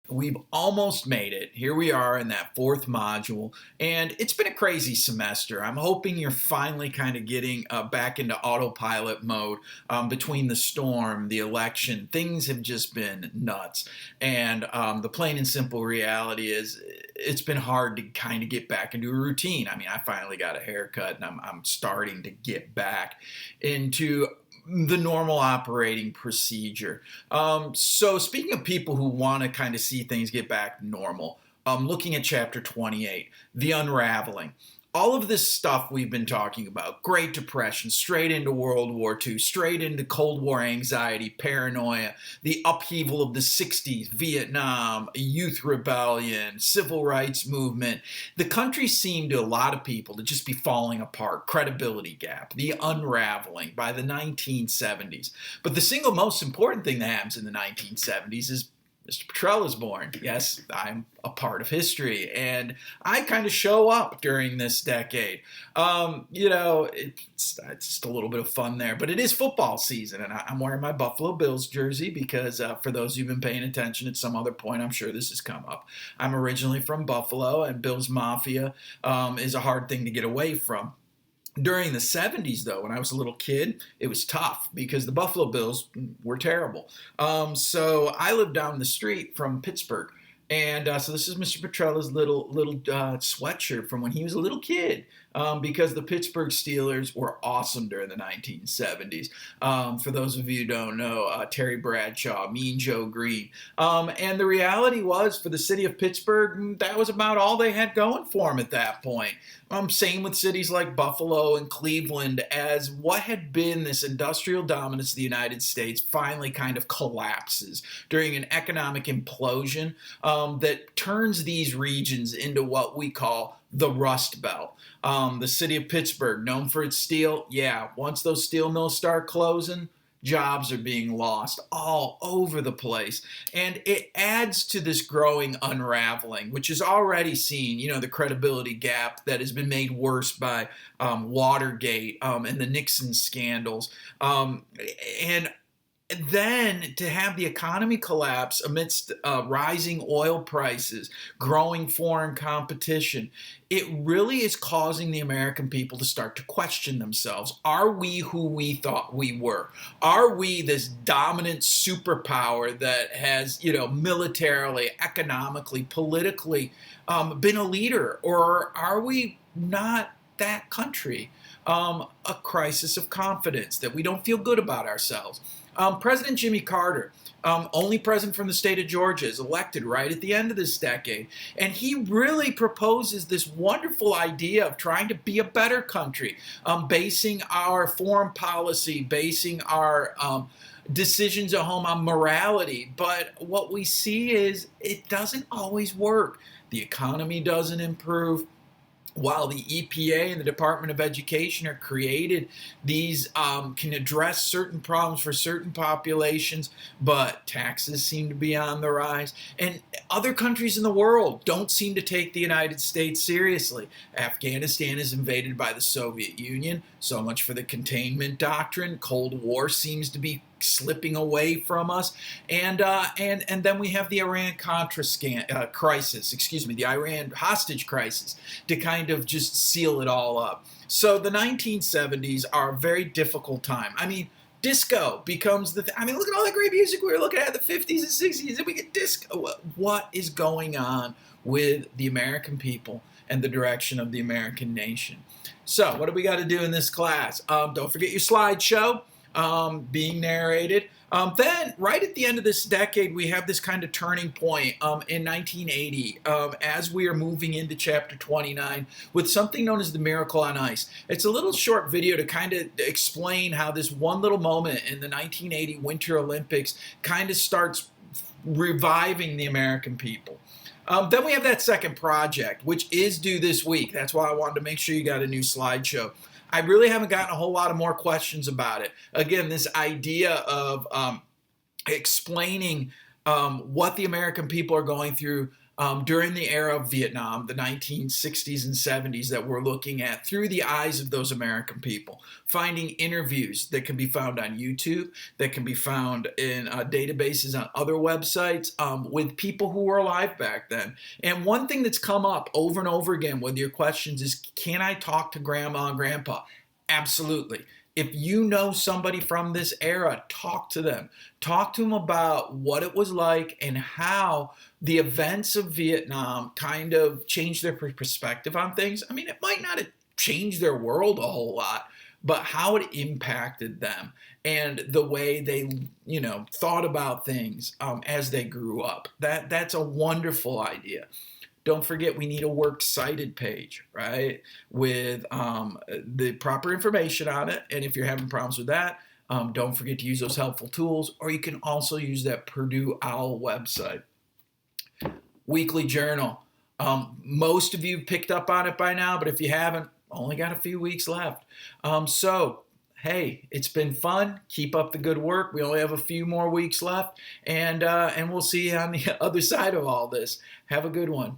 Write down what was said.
We've almost made it. Here we are in that fourth module, and it's been a crazy semester. I'm hoping you're finally kind of getting back into autopilot mode between the storm, the election. Things have just been nuts. And the plain and simple reality is it's been hard to kind of get back into a routine. I mean, I finally got a haircut, and I'm starting to get back into the normal operating procedure. So speaking of people who want to kind of see things get back normal, looking at chapter 28, the unraveling. All of this stuff we've been talking about, Great Depression, straight into World War II, straight into Cold War anxiety, paranoia, the upheaval of the 60s, Vietnam, youth rebellion, civil rights movement. The country seemed to a lot of people to just be falling apart, credibility gap, the unraveling by the 1970s. But the single most important thing that happens in the 1970s is Mr. Petrella is born. Yes, I'm a part of history, and I kind of show up during this decade. It's just a little bit of fun there, but it is football season, and I'm wearing my Buffalo Bills jersey because for those who've been paying attention at some other point, I'm sure this has come up. I'm originally from Buffalo, and Bills Mafia is a hard thing to get away from. During the 70s, though, when I was a little kid, it was tough because the Buffalo Bills were terrible. So I lived down the street from Pittsburgh. And so this is Mr. Petrella's little sweatshirt from when he was a little kid, because the Pittsburgh Steelers were awesome during the 1970s. For those of you who don't know, Terry Bradshaw, Mean Joe Green. And the reality was, for the city of Pittsburgh, that was about all they had going for them at that point. Same with cities like Buffalo and Cleveland, as what had been this industrial dominance of the United States finally kind of collapses during an economic implosion that turns these regions into what we call the Rust Belt. The city of Pittsburgh, known for its steel, once those steel mills start closing, jobs are being lost all over the place. And it adds to this growing unraveling, which is already seen, the credibility gap that has been made worse by Watergate and the Nixon scandals. And then to have the economy collapse amidst rising oil prices, growing foreign competition, it really is causing the American people to start to question themselves. Are we who we thought we were? Are we this dominant superpower that has, militarily, economically, politically been a leader? Or are we not that country? A crisis of confidence, that we don't feel good about ourselves. President Jimmy Carter, only president from the state of Georgia, is elected right at the end of this decade. And he really proposes this wonderful idea of trying to be a better country, basing our foreign policy, basing our decisions at home on morality. But what we see is it doesn't always work. The economy doesn't improve. While the EPA and the Department of Education are created, these can address certain problems for certain populations, but taxes seem to be on the rise. And other countries in the world don't seem to take the United States seriously. Afghanistan is invaded by the Soviet Union, so much for the containment doctrine. Cold War seems to be slipping away from us, and then we have the Iran-Contra crisis, the Iran hostage crisis, to kind of just seal it all up. So the 1970s are a very difficult time. I mean, disco becomes look at all the great music we were looking at in the 50s and 60s, and we get disco. What is going on with the American people and the direction of the American nation? So what do we got to do in this class? Don't forget your slideshow. Being narrated. Then, right at the end of this decade, we have this kind of turning point in 1980 as we are moving into chapter 29 with something known as the Miracle on Ice. It's a little short video to kind of explain how this one little moment in the 1980 Winter Olympics kind of starts reviving the American people. Then we have that second project, which is due this week. That's why I wanted to make sure you got a new slideshow. I really haven't gotten a whole lot of more questions about it. Again, this idea of explaining what the American people are going through during the era of Vietnam, the 1960s and 70s, that we're looking at through the eyes of those American people, finding interviews that can be found on YouTube, that can be found in databases on other websites with people who were alive back then. And one thing that's come up over and over again with your questions is, can I talk to grandma and grandpa? Absolutely. If you know somebody from this era, talk to them. Talk to them about what it was like and how the events of Vietnam kind of changed their perspective on things. I mean, it might not have changed their world a whole lot, but how it impacted them and the way they, thought about things as they grew up. That's a wonderful idea. Don't forget, we need a works cited page, right, with the proper information on it. And if you're having problems with that, don't forget to use those helpful tools, or you can also use that Purdue OWL website. Weekly journal. Most of you have picked up on it by now, but if you haven't, only got a few weeks left. Hey, it's been fun. Keep up the good work. We only have a few more weeks left, and we'll see you on the other side of all this. Have a good one.